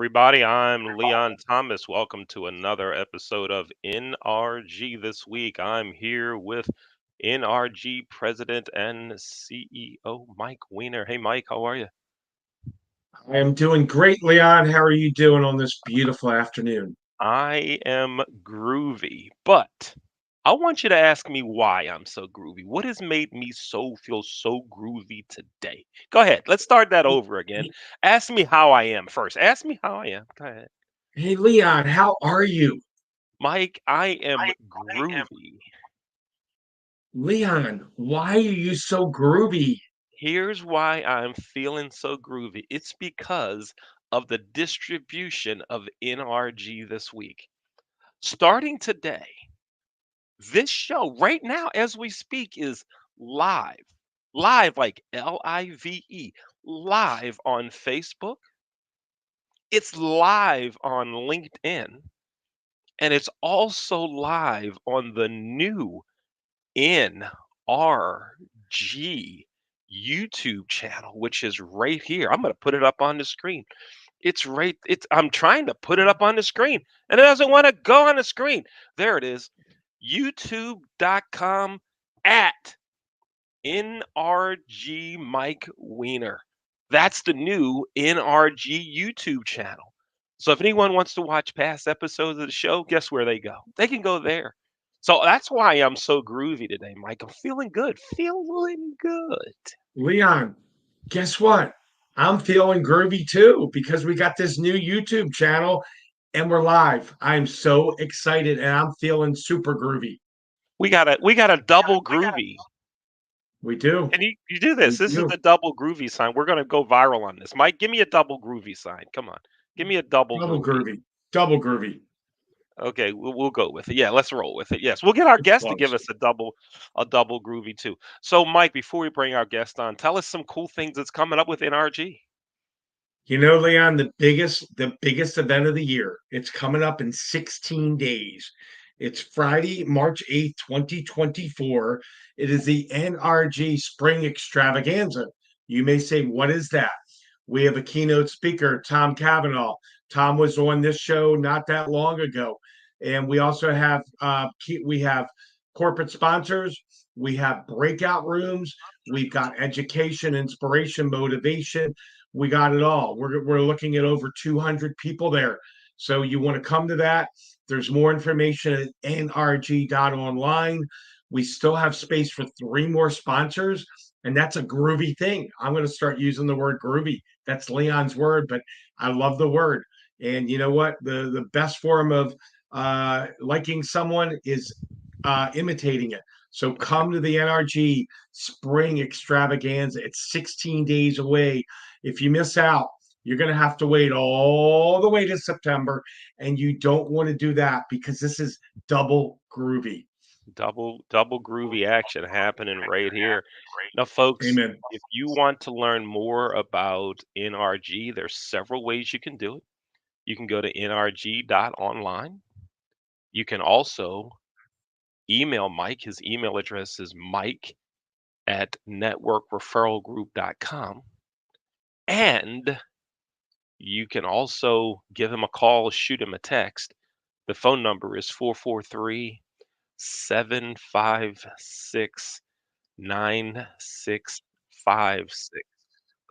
everybody. I'm Leon Thomas. Welcome to another episode of NRG This Week. I'm here with NRG President and CEO Mike Weiner. Hey, Mike, how are you? I am doing great, Leon. How are you doing on this beautiful afternoon? I am groovy, but I want you to ask me why I'm so groovy. What has made me feel so groovy today? Go ahead. Let's start that over again. Ask me how I am first. Ask me how I am. Go ahead. Hey, Leon, how are you? Mike, I am groovy. Leon, why are you so groovy? Here's why I'm feeling so groovy. It's because of the distribution of NRG this week. Starting today, this show right now as we speak is live. Live like LIVE, live on Facebook. It's live on LinkedIn and it's also live on the new NRG YouTube channel, which is right here. I'm going to put it up on the screen. I'm trying to put it up on the screen and it doesn't want to go on the screen. There it is. YouTube.com at NRG Mike Weiner. That's the new NRG YouTube channel. So if anyone wants to watch past episodes of the show, guess where they go? They can go there. So that's why I'm so groovy today, Mike. I'm feeling good. Feeling good. Leon, guess what? I'm feeling groovy too because we got this new YouTube channel and we're live. I'm so excited and I'm feeling super groovy. We got a double groovy. We do. And you do this. We This is do. the double groovy sign. We're gonna go viral on this. Mike, give me a double groovy sign. Come on. Give me a double Double groovy. groovy. Double groovy. Okay, we'll go with it. Yeah, let's roll with it. Yes, we'll get our It's guest to give close. us a double groovy too. So, Mike, before we bring our guest on, tell us some cool things that's coming up with NRG. You know, Leon, the biggest event of the year. It's coming up in 16 days. It's Friday, March 8th, 2024. It is the NRG Spring Extravaganza. You may say, what is that? We have a keynote speaker, Tom Cavanaugh. Tom was on this show not that long ago. And we also have we have corporate sponsors, we have breakout rooms, we've got education, inspiration, motivation, we got it all. We're looking at over 200 people there. So you want to come to that. There's more information at nrg.online. We still have space for three more sponsors, and that's a groovy thing. I'm going to start using the word groovy. That's Leon's word, but I love the word. And you know what? The best form of liking someone is imitating it. So come to the NRG Spring Extravaganza. It's 16 days away. If you miss out, you're going to have to wait all the way to September, and you don't want to do that because this is double groovy. Double groovy action happening right here. Now, folks, Amen. if you want to learn more about NRG, there's several ways you can do it. You can go to nrg.online. You can also email Mike. His email address is mike at networkreferralgroup.com. And you can also give him a call, shoot him a text. The phone number is 443-756-9656.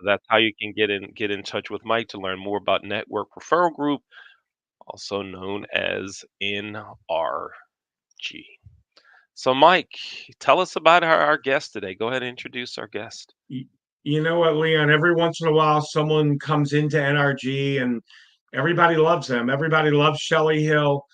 That's how you can get in touch with Mike to learn more about Network Referral Group, also known as NRG. So, Mike, tell us about our guest today. Go ahead and introduce our guest. You know what, Leon? Every once in a while, someone comes into NRG and everybody loves them. Everybody loves Shelly Hill.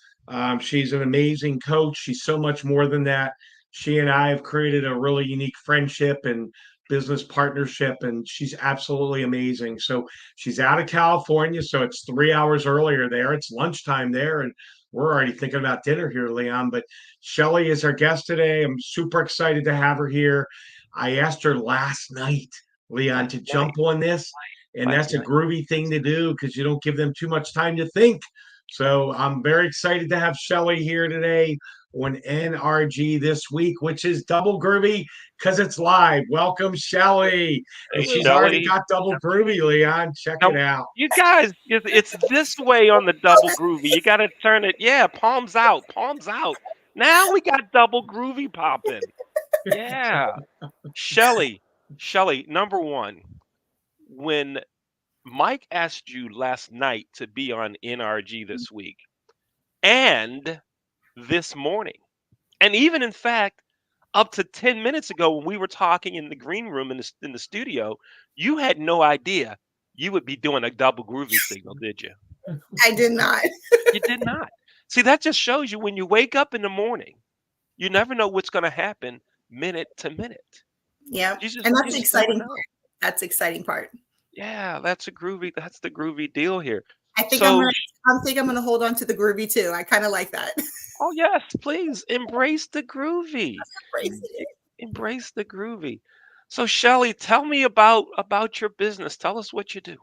She's an amazing coach. She's so much more than that. She and I have created a really unique friendship and business partnership, and she's absolutely amazing. So she's out of California, so it's 3 hours earlier there. It's lunchtime there, and we're already thinking about dinner here, Leon. But Shelly is our guest today. I'm super excited to have her here. I asked her last night, Leon, Last to night. jump on this. And Last that's a night. groovy thing to do because you don't give them too much time to think. So I'm very excited to have Shelly here today. on NRG This Week, which is double groovy because it's live. Welcome, Shelly. And Hey, she's already Shelly. got double groovy, Leon. Check Now, it out. you guys, it's this way on the double groovy. You got to turn it. Yeah, palms out, palms out. Now we got double groovy popping. Yeah. Shelly, Shelly, number one, when Mike asked you last night to be on NRG this week and this morning, and even in fact, up to 10 minutes ago when we were talking in the green room in the studio, you had no idea you would be doing a double groovy signal, did you? I did not. You did not. See, that just shows you when you wake up in the morning, you never know what's going to happen minute to minute. Yeah. You just And you that's the just never exciting know. part. That's the exciting part. Yeah, that's the groovy deal here. I think So, I'm gonna hold on to the groovy too. I kind of like that. oh yes, please embrace the groovy. Embracing it. Embrace the groovy. So, Shelly, tell me about your business. Tell us what you do.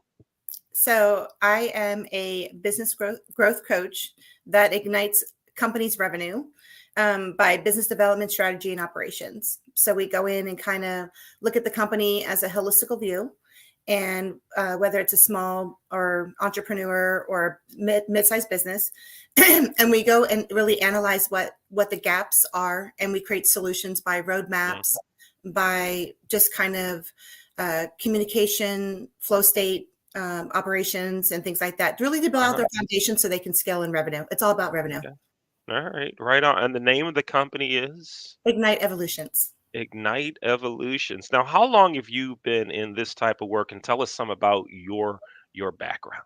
So I am a business growth coach that ignites companies' revenue by business development, strategy, and operations. So we go in and kind of look at the company as a holistic view, and whether it's a small or entrepreneur or mid-sized business, and we go and really analyze what the gaps are, and we create solutions by roadmaps, by just kind of communication, flow state, operations, and things like that, really to build out their foundation so they can scale in revenue. It's all about revenue. Okay. All right, right on. And the name of the company is Ignite Evolutions. Ignite Evolutions. Now, how long have you been in this type of work? And tell us some about your background.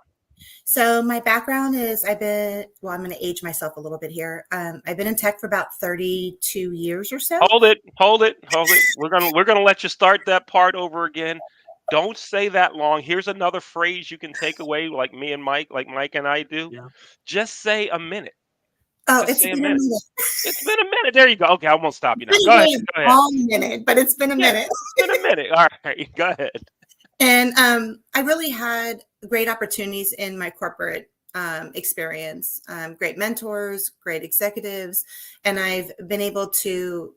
So my background is I'm going to age myself a little bit here. I've been in tech for about 32 years or so. Hold it, hold it, hold it. We're gonna let you start that part over again. Don't say that long. Here's another phrase you can take away, like me and Mike, like Mike and I do. Yeah. Just say a minute. Oh, Just it's say a been a minute. minute. It's been a minute. There you go. Okay, I won't stop you now. It's Go ahead. been Go a ahead. long minute, but it's been a Yeah, minute. it's been a minute. All right. Go ahead. And I really had great opportunities in my corporate experience, great mentors, great executives, and I've been able to,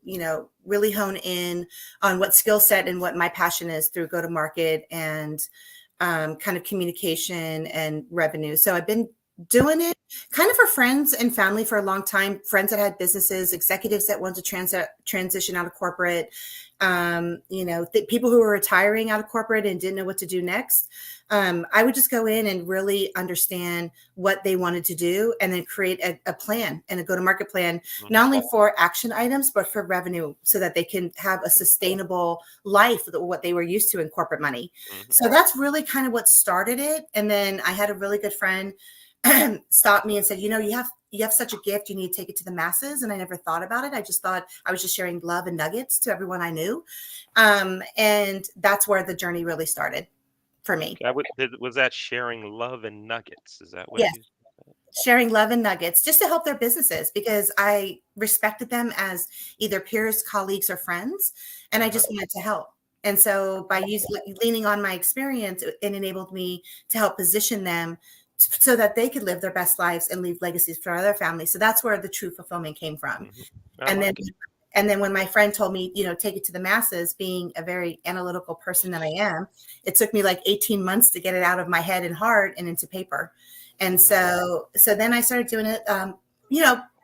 really hone in on what skill set and what my passion is through go to market and kind of communication and revenue. So I've been doing it kind of for friends and family for a long time, friends that had businesses, executives that wanted to transition out of corporate, people who were retiring out of corporate and didn't know what to do next. I would just go in and really understand what they wanted to do and then create a plan and a go-to-market plan, not only for action items, but for revenue so that they can have a sustainable life with what they were used to in corporate money. So that's really kind of what started it. And then I had a really good friend stopped me and said, you have such a gift, you need to take it to the masses. And I never thought about it. I just thought I was just sharing love and nuggets to everyone I knew. And that's where the journey really started for me. Was that sharing love and nuggets? Is that what Yes. you said? Sharing love and nuggets just to help their businesses because I respected them as either peers, colleagues, or friends. And I just wanted to help. And so by leaning on my experience, it enabled me to help position them so that they could live their best lives and leave legacies for other families. So that's where the true fulfillment came from. And then when my friend told me, take it to the masses, being a very analytical person that I am, it took me like 18 months to get it out of my head and heart and into paper. And so then I started doing it,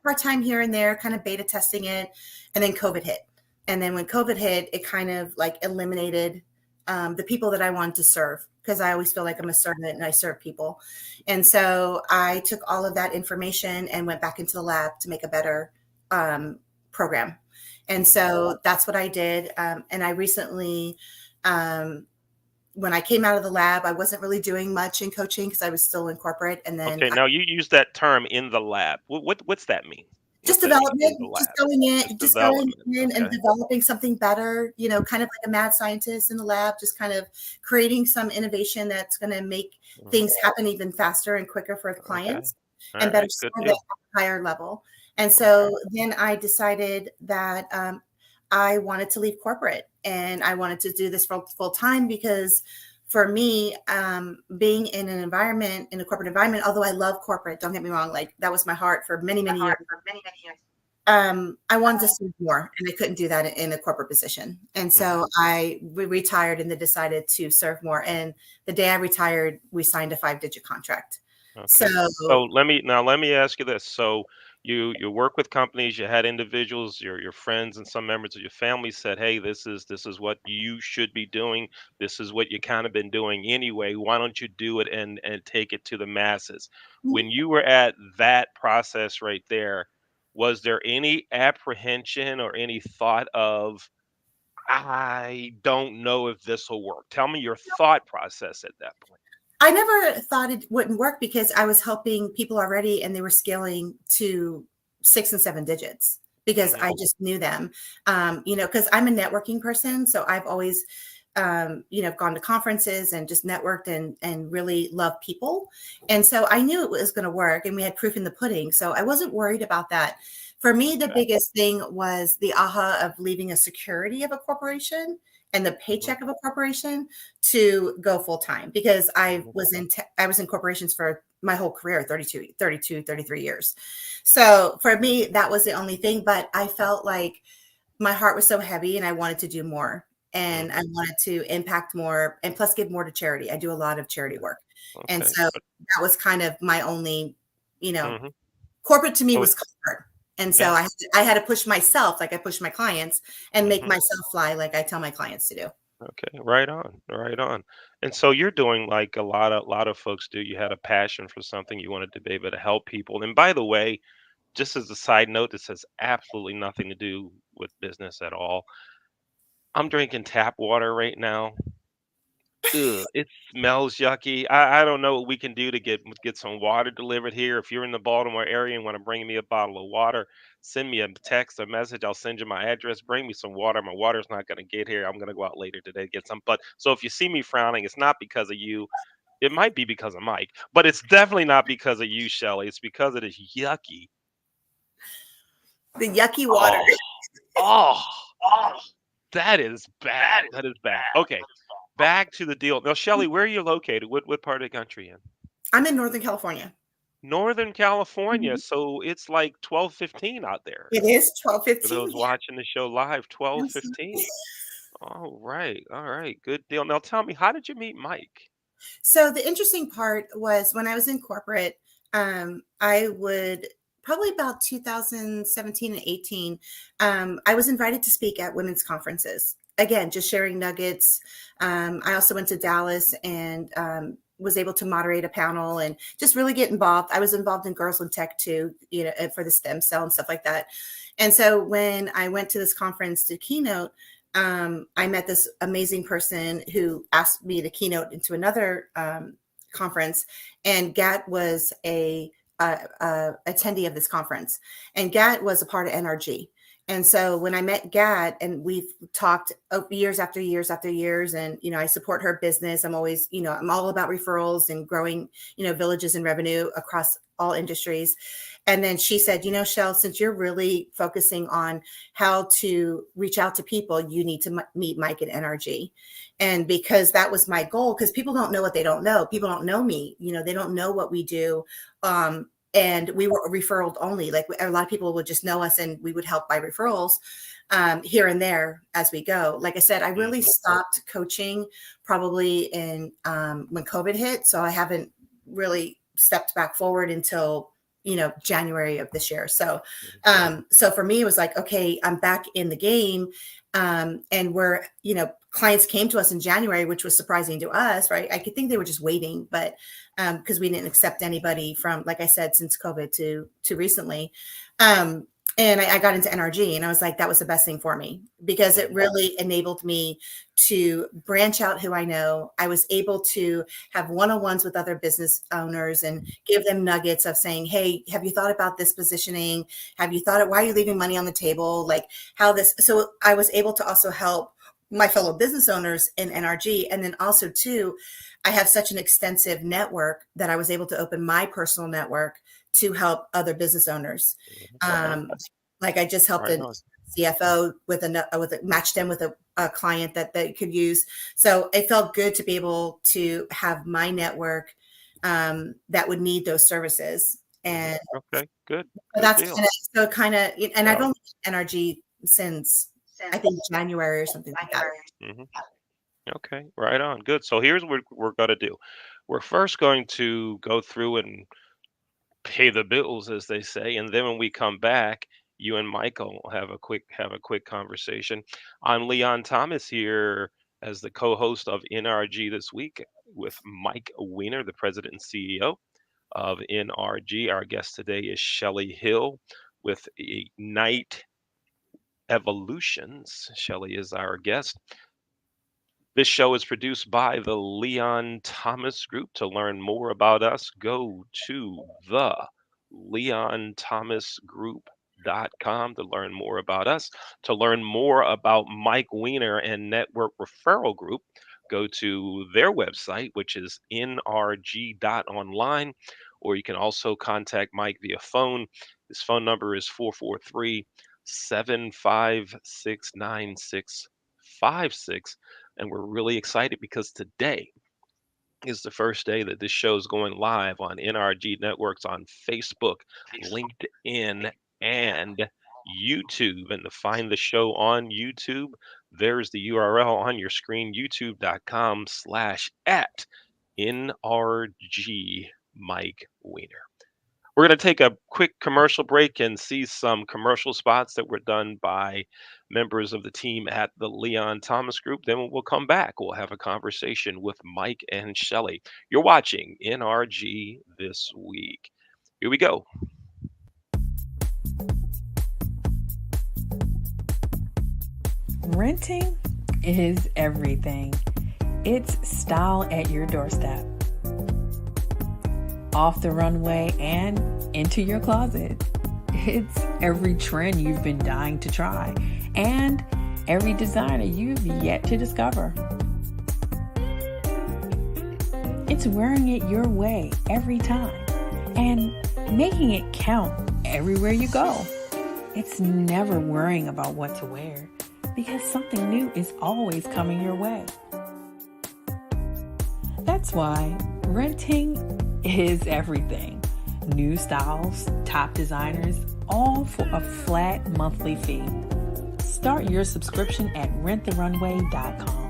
part-time here and there, kind of beta testing it. And then COVID hit. And then when COVID hit, it kind of like eliminated the people that I wanted to serve, because I always feel like I'm a servant and I serve people. And so I took all of that information and went back into the lab to make a better program. And so that's what I did. And I recently, when I came out of the lab, I wasn't really doing much in coaching because I was still in corporate. And then Now you use that term in the lab. What's that mean? Just development, just going in and developing something better, kind of like a mad scientist in the lab, just kind of creating some innovation that's going to make things happen even faster and quicker for the clients and better serve at a higher level. And so then I decided that I wanted to leave corporate and I wanted to do this full time because for me, being in a corporate environment, although I love corporate, don't get me wrong, like that was my heart for many years. I wanted to serve more, and I couldn't do that in a corporate position. And so I retired and then decided to serve more. And the day I retired, we signed a 5-digit contract. So Okay. So let me ask you this. So you work with companies, you had individuals, your friends and some members of your family said, "Hey, this is what you should be doing. This is what you kind of been doing anyway. Why don't you do it and take it to the masses?" When you were at that process right there, was there any apprehension or any thought of, "I don't know if this will work"? Tell me your thought process at that point. I never thought it wouldn't work because I was helping people already and they were scaling to 6 and 7 digits because Mhm. I just knew them. Because I'm a networking person. So I've always, gone to conferences and just networked and really love people. And so I knew it was going to work and we had proof in the pudding. So I wasn't worried about that. For me, the Okay. biggest thing was the aha of leaving a security of a corporation and the Mhm. paycheck of a corporation to go full time because Mhm. I was in corporations for my whole career, 33 years. So for me, that was the only thing, but I felt like my heart was so heavy and I wanted to do more and I Mhm. wanted to impact more and plus give more to charity. I do a lot of charity work. And Okay. so that was kind of my only, you know, Mhm. corporate to me So was comfort. And so yeah. I had to push myself like I push my clients and make Mhm. myself fly like I tell my clients to do. Okay. Right on. Right on. And so you're doing like a lot of folks do. You had a passion for something. You wanted to be able to help people. And by the way, just as a side note, this has absolutely nothing to do with business at all. I'm drinking tap water right now. Ugh, it smells yucky. I don't know what we can do to get some water delivered here. If you're in the Baltimore area and want to bring me a bottle of water, send me a text or message. I'll send you my address. Bring me some water. My water's not going to get here. I'm going to go out later today to get some. But so if you see me frowning, it's not because of you. It might be because of Mike, but it's definitely not because of you, Shelly. It's because it is yucky. The yucky water. Oh, oh, that is bad. That is bad. Okay, back to the deal. Now, Shelly, where are you located? What part of the country in? I'm in Northern California. Northern California, Mhm. so it's like 12:15 out there. It is For 12:15 those here. watching the show live, Absolutely. 12:15. All right, good deal. Now tell me, how did you meet Mike? So the interesting part was when I was in corporate, I would probably about 2017 and 18, I was invited to speak at women's conferences. Again, just sharing nuggets. I also went to Dallas and was able to moderate a panel and just really get involved. I was involved in Girls in Tech too, for the stem cell and stuff like that. And so when I went to this conference to keynote, I met this amazing person who asked me to keynote into another conference, and Gat was a attendee of this conference, and Gat was a part of NRG. And so when I met Gat, and we've talked years after years after years, and I support her business. I'm always, I'm all about referrals and growing, villages and revenue across all industries. And then she said, Shell, since you're really focusing on how to reach out to people, you need to meet Mike at NRG. And because that was my goal, because people don't know what they don't know. People don't know me, they don't know what we do. And we were referral only. Like a lot of people would just know us and we would help by referrals here and there as we go. Like I said, I really Mhm. stopped coaching probably in when COVID hit. So I haven't really stepped back forward until January of this year. So Okay. so for me it was like, okay, I'm back in the game. And we're, clients came to us in January, which was surprising to us, right? I could think they were just waiting, but because we didn't accept anybody from, like I said, since COVID to recently. And I got into NRG and I was like, that was the best thing for me because it Mhm. really enabled me to branch out who I know. I was able to have one-on-ones with other business owners and give them nuggets of saying, hey, have you thought about this positioning? Have you thought of why are you leaving money on the table? Like how this, so I was able to also help my fellow business owners in NRG. And then also too, I have such an extensive network that I was able to open my personal network to help other business owners. Mhm. Um, Okay. like I just helped Right a on. CFO matched them with a client that they could use. So it felt good to be able to have my network that would need those services. And Okay, good, so good that's deal. and I've Yeah. only been NRG since I think January or something like that. Mhm. Okay, right on. Good. So here's what we're going to do. We're first going to go through and pay the bills, as they say, and then when we come back, you and Michael will have a quick conversation. I'm Leon Thomas here as the co-host of NRG this week with Mike Weiner, the president and CEO of NRG. Our guest today is Shelly Hill with Ignite Evolutions. Shelly is our guest. This show is produced by the Leon Thomas Group. To learn more about us, go to the leonthomasgroup.com to learn more about us. To learn more about Mike Weiner and Network Referral Group, go to their website, which is nrg.online, or you can also contact Mike via phone. His phone number is 443 756 9656. And we're really excited because today is the first day that this show is going live on NRG Networks on Facebook, LinkedIn, and YouTube. And to find the show on YouTube, there's the URL on your screen, youtube.com/at NRG Mike Weiner. We're going to take a quick commercial break and see some commercial spots that were done by members of the team at the Leon Thomas Group. Then we'll come back. We'll have a conversation with Mike and Shelly. You're watching NRG This Week. Here we go. Renting is everything. It's style at your doorstep, off the runway, and into your closet. It's every trend you've been dying to try, and every designer you've yet to discover. It's wearing it your way every time, and making it count everywhere you go. It's never worrying about what to wear, because something new is always coming your way. That's why renting is everything. New styles, top designers, all for a flat monthly fee. Start your subscription at renttherunway.com.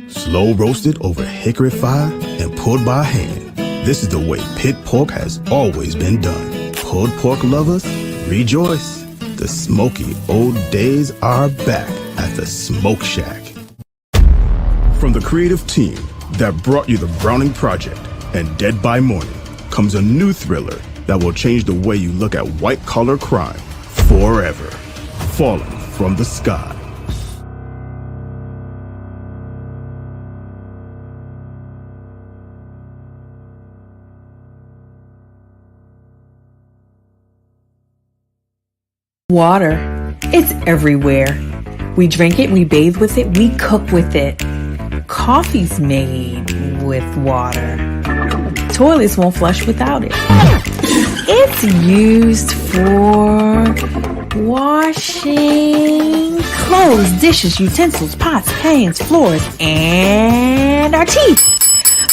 Slow roasted over hickory fire and pulled by hand. This is the way pit pork has always been done. Pulled pork lovers, rejoice. The smoky old days are back at the Smoke Shack. From the creative team that brought you The Browning Project and Dead by Morning comes a new thriller that will change the way you look at white-collar crime forever. Falling from the Sky. Water. It's everywhere. We drink it, we bathe with it, we cook with it. Coffee's made with water. Toilets won't flush without it. It's used for washing clothes, dishes, utensils, pots, pans, floors, and our teeth.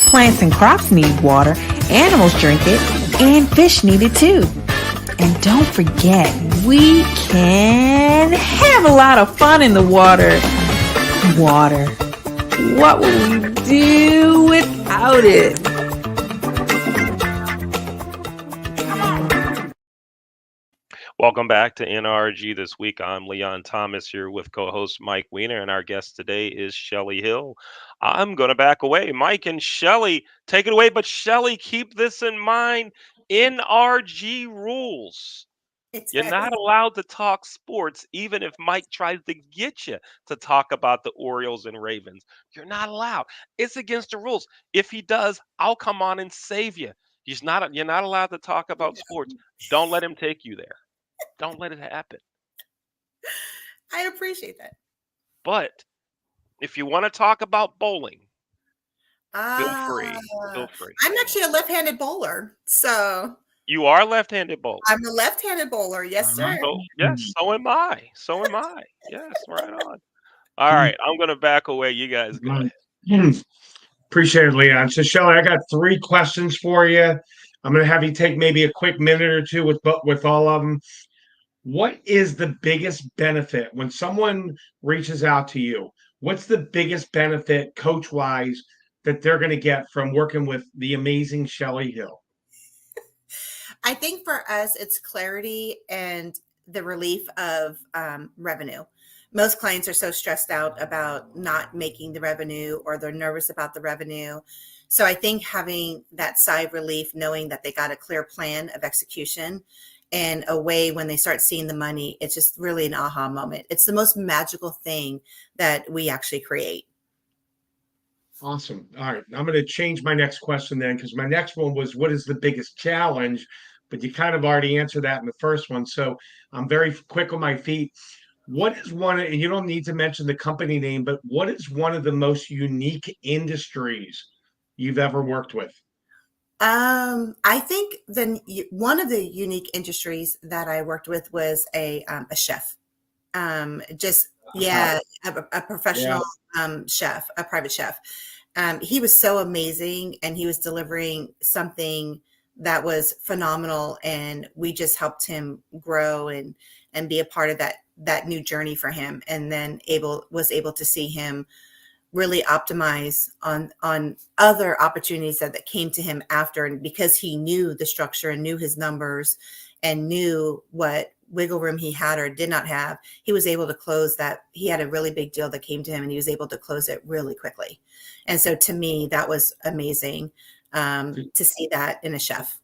Plants and crops need water, animals drink it, and fish need it too. And don't forget, we can have a lot of fun in the water. Water. What would we do without it? Welcome back to NRG This Week. I'm Leon Thomas here with co-host Mike Weiner, and our guest today is Shelly Hill. I'm going to back away. Mike and Shelly, take it away. But Shelly, keep this in mind. NRG rules. You're not allowed to talk sports, even if Mike tries to get you to talk about the Orioles and Ravens. You're not allowed. It's against the rules. If he does, I'll come on and save you. You're not allowed to talk about sports. Don't let him take you there. Don't let it happen. I appreciate that. But if you want to talk about bowling, feel free. Feel free. I'm actually a left-handed bowler, so You are a left-handed bowler. I'm a left-handed bowler. Yes, sir. So, yes, so am I. So am I. Yes, right on. All right, I'm going to back away. You guys go ahead. Appreciate it, Leon. So, Shelly, I got 3 questions for you. I'm going to have you take maybe a quick minute or two with all of them. What is the biggest benefit when someone reaches out to you? What's the biggest benefit coach wise that they're going to get from working with the amazing Shelly Hill? I think for us, it's clarity and the relief of revenue. Most clients are so stressed out about not making the revenue, or they're nervous about the revenue. So I think having that sigh of relief, knowing that they got a clear plan of execution and a way when they start seeing the money, it's just really an aha moment. It's the most magical thing that we actually create. Awesome. All right. I'm going to change my next question then, because my next one was, what is the biggest challenge? But you kind of already answered that in the first one. So I'm very quick on my feet. What is one, and you don't need to mention the company name, but what is one of the most unique industries you've ever worked with? I think one of the unique industries that I worked with was a chef. Just yeah, a Yeah. professional chef, a private chef. He was so amazing, and he was delivering something that was phenomenal, and we just helped him grow and be a part of that new journey for him, and then was able to see him really optimize on other opportunities that came to him after. And because he knew the structure and knew his numbers and knew what wiggle room he had or did not have, he was able to close that. He had a really big deal that came to him, and he was able to close it really quickly. And so to me, that was amazing to see that in a chef.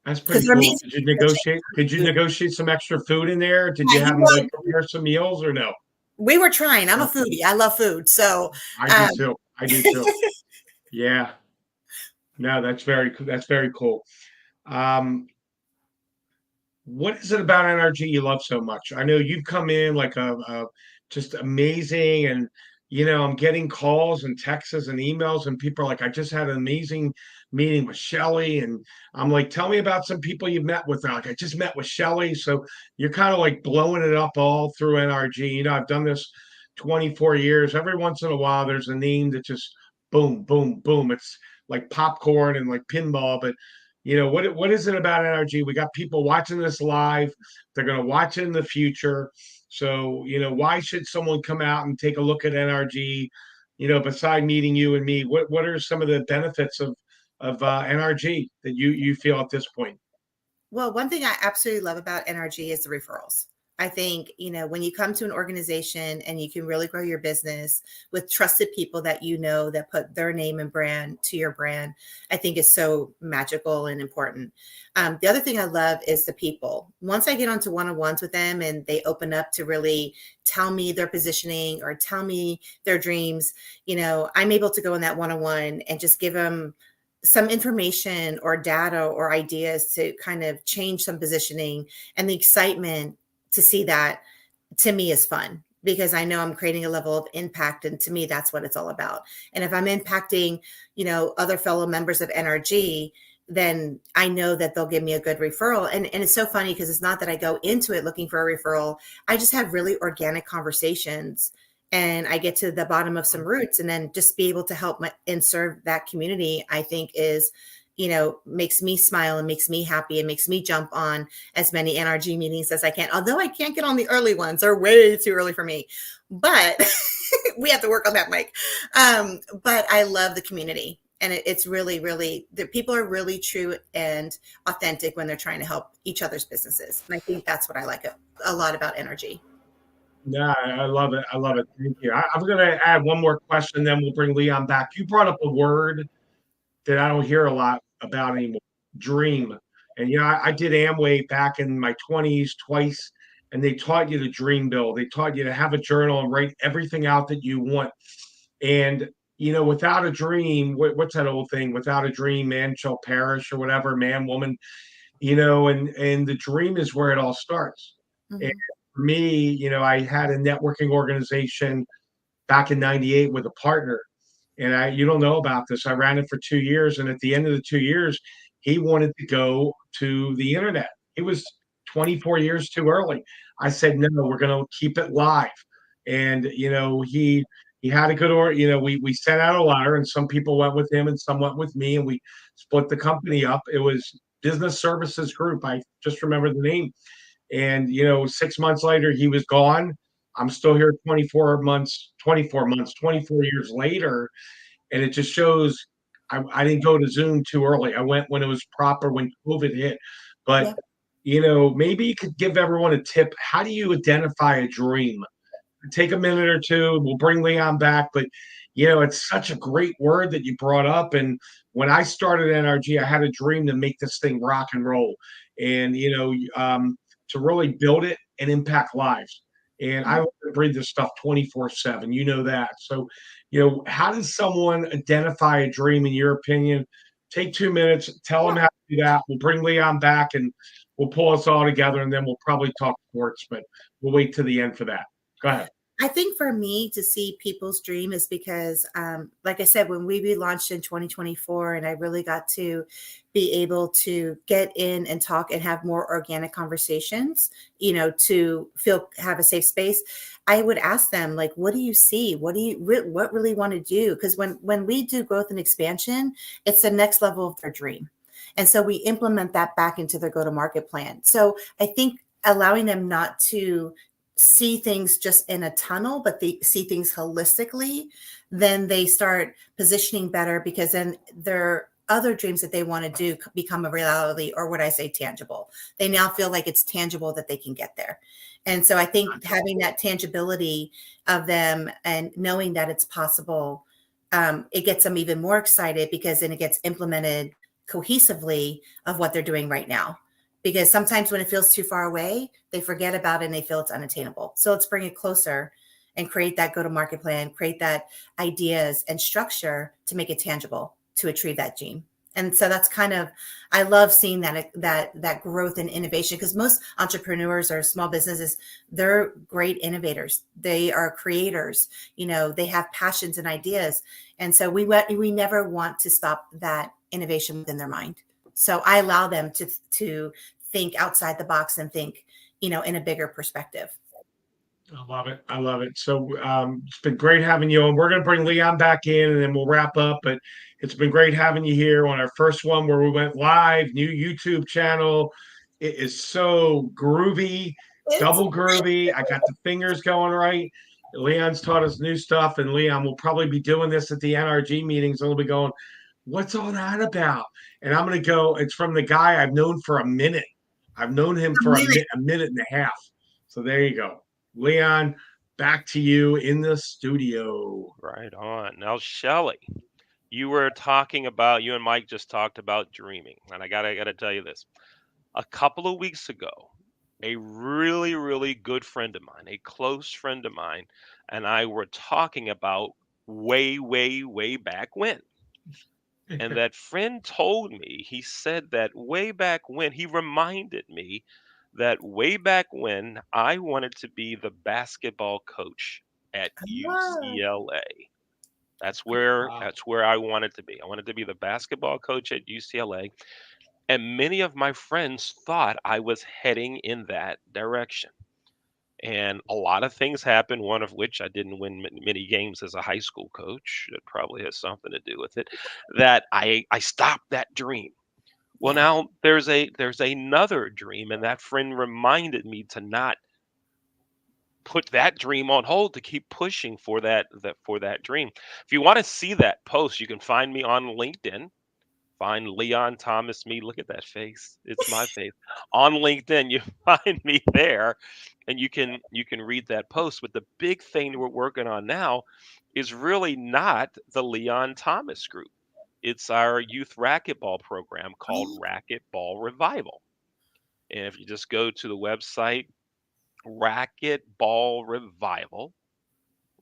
That's Because pretty they're cool. amazing. Did you negotiate? Did you negotiate some extra food in there? Did you Yeah, have them like prepare some meals or no? we were trying. I'm a foodie. I love food. So I do too. I do too. Yeah. No, that's very cool. Um, what is it about NRG you love so much? I know you've come in like a just amazing, and I'm getting calls and texts and emails, and people are like, I just had an amazing meeting with Shelly, and I'm like, tell me about some people you've met with. They're like, I just met with Shelly. So you're kind of like blowing it up all through NRG. I've done this 24 years. Every once in a while, there's a name that just boom, boom, boom. It's like popcorn and like pinball, but what is it about NRG? We got people watching this live. They're going to watch it in the future. So, why should someone come out and take a look at NRG? Beside meeting you and me, what are some of the benefits of NRG that you feel at this point? Well, one thing I absolutely love about NRG is the referrals. I think, when you come to an organization and you can really grow your business with trusted people that that put their name and brand to your brand, I think is so magical and important. The other thing I love is the people. Once I get onto one-on-ones with them and they open up to really tell me their positioning or tell me their dreams, I'm able to go in that one-on-one and just give them some information or data or ideas to kind of change some positioning. And the excitement to see that, to me, is fun, because I know I'm creating a level of impact, and to me, that's what it's all about. And if I'm impacting other fellow members of NRG, then I know that they'll give me a good referral. And it's so funny, because it's not that I go into it looking for a referral. I just have really organic conversations, and I get to the bottom of some roots, and then just be able to help and serve that community, I think is, makes me smile and makes me happy and makes me jump on as many NRG meetings as I can. Although I can't get on the early ones, they're way too early for me, but we have to work on that, Mike. But I love the community, and it's really, really, the people are really true and authentic when they're trying to help each other's businesses. And I think that's what I like a lot about NRG. Yeah, I love it. I love it. Thank you. I'm going to add one more question, then we'll bring Leon back. You brought up a word that I don't hear a lot about anymore: dream. And I did Amway back in my 20s twice, and they taught you to dream build. They taught you to have a journal and write everything out that you want. And without a dream, what's that old thing? Without a dream, man shall perish, or whatever, man, woman. And the dream is where it all starts. And Mm-hmm. for me, I had a networking organization back in '98 with a partner, and you don't know about this. I ran it for 2 years, and at the end of the 2 years, he wanted to go to the internet. It was 24 years too early. I said, no, we're going to keep it live. And he he had a good we sent out a letter, and some people went with him and some went with me, and we split the company up. It was Business Services Group. I just remember the name. And 6 months later, he was gone. I'm still here 24 months, 24 years later, and it just shows I didn't go to Zoom too early. I went when it was proper, when COVID hit. But Yeah. maybe you could give everyone a tip. How do you identify a dream? Take a minute or two. We'll bring Leon back, but it's such a great word that you brought up. And when I started NRG, I had a dream to make this thing rock and roll, and to really build it and impact lives. And I Mhm. live and breathe this stuff 24/7. You know that. So, how does someone identify a dream in your opinion? Take 2 minutes. Tell them Yeah. how to do that. We'll bring Leon back and we'll pull us all together, and then we'll probably talk sports, but we'll wait to the end for that. Go ahead. I think for me to see people's dream is because, like I said, when we relaunched in 2024, and I really got to be able to get in and talk and have more organic conversations, to have a safe space, I would ask them, like, what do you see? What really want to do? Because when we do growth and expansion, it's the next level of their dream. And so we implement that back into their go-to-market plan. So I think allowing them not to see things just in a tunnel, but they see things holistically, then they start positioning better, because then their other dreams that they want to do become a reality, or what I say, tangible. They now feel like it's tangible that they can get there. And so I think having that tangibility of them and knowing that it's possible, it gets them even more excited, because then it gets implemented cohesively of what they're doing right now. Because sometimes when it feels too far away, they forget about it and they feel it's unattainable. So let's bring it closer and create that go-to-market plan, create that ideas and structure to make it tangible to achieve that dream. And so that's kind of, I love seeing that growth and innovation, because most entrepreneurs or small businesses, they're great innovators. They are creators. They have passions and ideas. And so we never want to stop that innovation within their mind. So I allow them to think outside the box and think, in a bigger perspective. I love it. I love it. So it's been great having you on. We're going to bring Leon back in and then we'll wrap up. But it's been great having you here on our first one where we went live, new YouTube channel. It is so groovy, It's double groovy. I got the fingers going right. Leon's taught us new stuff, and Leon will probably be doing this at the NRG meetings. And we'll be going, what's all that about? And I'm going to go, it's from the guy I've known for a minute. I've known him for a minute and a half. So there you go. Leon, back to you in the studio. Right on. Now, Shelly, you and Mike just talked about dreaming. And I gotta tell you this. A couple of weeks ago, a really, really good friend of mine, a close friend of mine, and I were talking about way, way, way back when. And that friend told me, he said that way back when, he reminded me that way back when I wanted to be the basketball coach at ah, UCLA. Wow. That's where I wanted to be. I wanted to be the basketball coach at UCLA, and many of my friends thought I was heading in that direction. And a lot of things happened, one of which I didn't win many games as a high school coach. It probably has something to do with it. That I stopped that dream. Well, yeah. now there's another dream, and that friend reminded me to not put that dream on hold, to keep pushing for that dream. If you want to see that post, you can find me on LinkedIn. Find Leon Thomas me. Look at that face. It's my face. On LinkedIn, you find me there, and you can read that post. But the big thing we're working on now is really not the Leon Thomas group. It's our youth racquetball program called Racquetball Revival. And if you just go to the website, Racquetball Revival,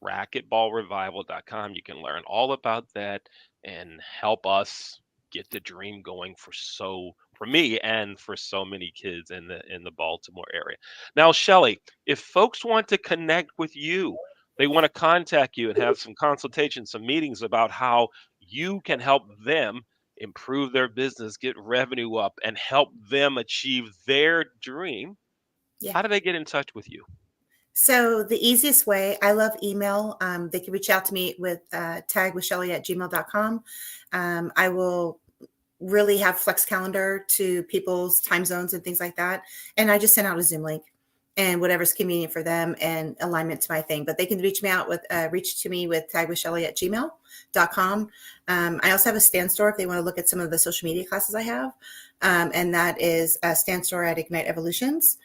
racquetballrevival.com, you can learn all about that and help us get the dream going for me and for so many kids in the Baltimore area. Now, Shelly, if folks want to connect with you, they want to contact you and have some consultations, some meetings about how you can help them improve their business, get revenue up, and help them achieve their dream, Yeah. how do they get in touch with you? So the easiest way, I love email. They can reach out to me with tagwithshelly@gmail.com. I will really have flex calendar to people's time zones and things like that. And I just send out a Zoom link and whatever's convenient for them and alignment to my thing. But they can reach to me with tagwithshelly@gmail.com. I also have a stand store if they want to look at some of the social media classes I have. And that is a stand store at Ignite Evolutions.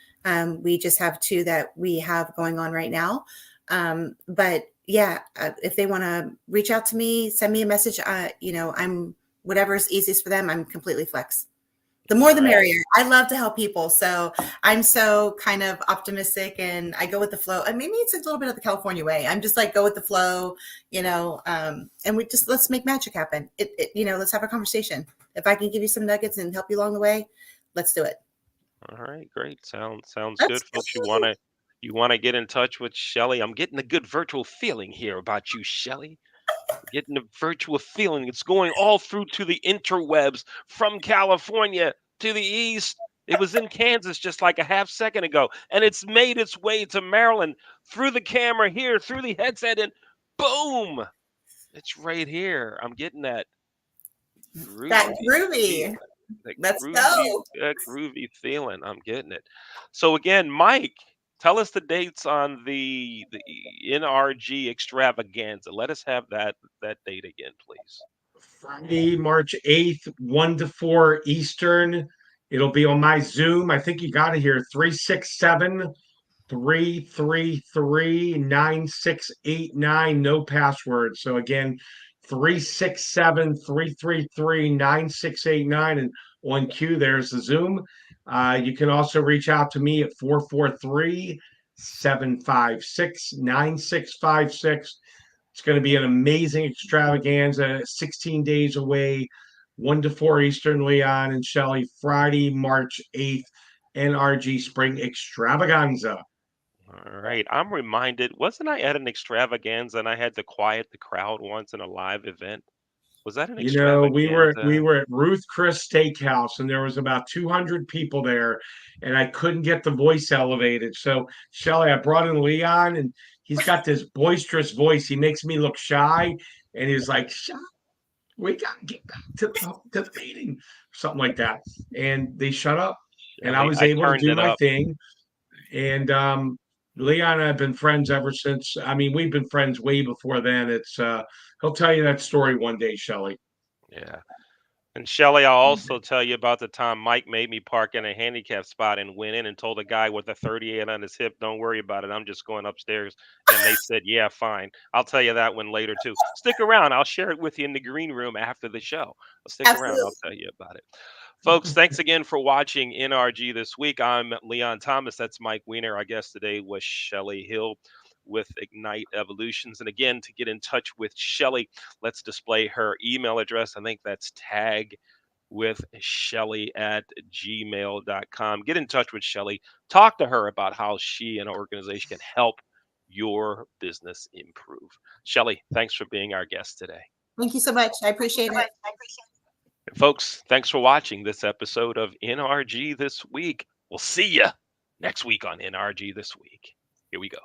We just have 2 that we have going on right now. But yeah, if they want to reach out to me, send me a message. I'm whatever's easiest for them. I'm completely flex. The more the merrier. I love to help people. So I'm so kind of optimistic and I go with the flow. And maybe it's a little bit of the California way. I'm just like, go with the flow, and let's make magic happen. Let's have a conversation. If I can give you some nuggets and help you along the way, let's do it. All right, great. Sounds good, folks. You wanna get in touch with Shelly. I'm getting a good virtual feeling here about you, Shelly. Getting a virtual feeling. It's going all through to the interwebs from California to the east. It was in Kansas just like a half second ago, and it's made its way to Maryland through the camera here, through the headset, and boom, it's right here. I'm getting that That groovy groovy. feeling. That Let's groovy, go. that groovy feeling. I'm getting it. So again, Mike, tell us the dates on the NRG extravaganza. Let us have that date again, please. Friday, March 8th, 1 to 4 Eastern. It'll be on my Zoom. I think you got it here, 367-333-9689. No password. So again, 367-333-9689. And on cue, there's the Zoom. You can also reach out to me at 443-756-9656. It's going to be an amazing extravaganza, 16 days away, 1 to 4 Eastern, Leon and Shelley, Friday, March 8th, NRG Spring Extravaganza. All right. I'm reminded, wasn't I at an extravaganza and I had to quiet the crowd once in a live event? Was that an We were extravaganza? at Ruth Chris Steakhouse, and there was about 200 people there, and I couldn't get the voice elevated. So, Shelly, I brought in Leon, and he's got this boisterous voice. He makes me look shy, and he's like, "Shut, we got to get back to the meeting," something like that. And they shut up, and I Shelly, was I able to turned do it my up. thing. And Leon and I have been friends ever since. I mean, we've been friends way before then. He'll tell you that story one day, Shelly. Yeah. And Shelly, I'll also tell you about the time Mike made me park in a handicap spot and went in and told a guy with a 38 on his hip, "Don't worry about it. I'm just going upstairs." And they said, "Yeah, fine." I'll tell you that one later too. Stick around. I'll share it with you in the green room after the show. Stick around. I'll Absolutely. tell you about it. Folks, thanks again for watching NRG this week. I'm Leon Thomas. That's Mike Weiner. Our guest today was Shelly Hill with Ignite Evolutions. And again, to get in touch with Shelly, let's display her email address. I think that's tag with Shelly at gmail.com. Get in touch with Shelly. Talk to her about how she and her organization can help your business improve. Shelly, thanks for being our guest today. Thank you so much. I appreciate it. And folks, thanks for watching this episode of NRG This Week. We'll see you next week on NRG This Week. Here we go.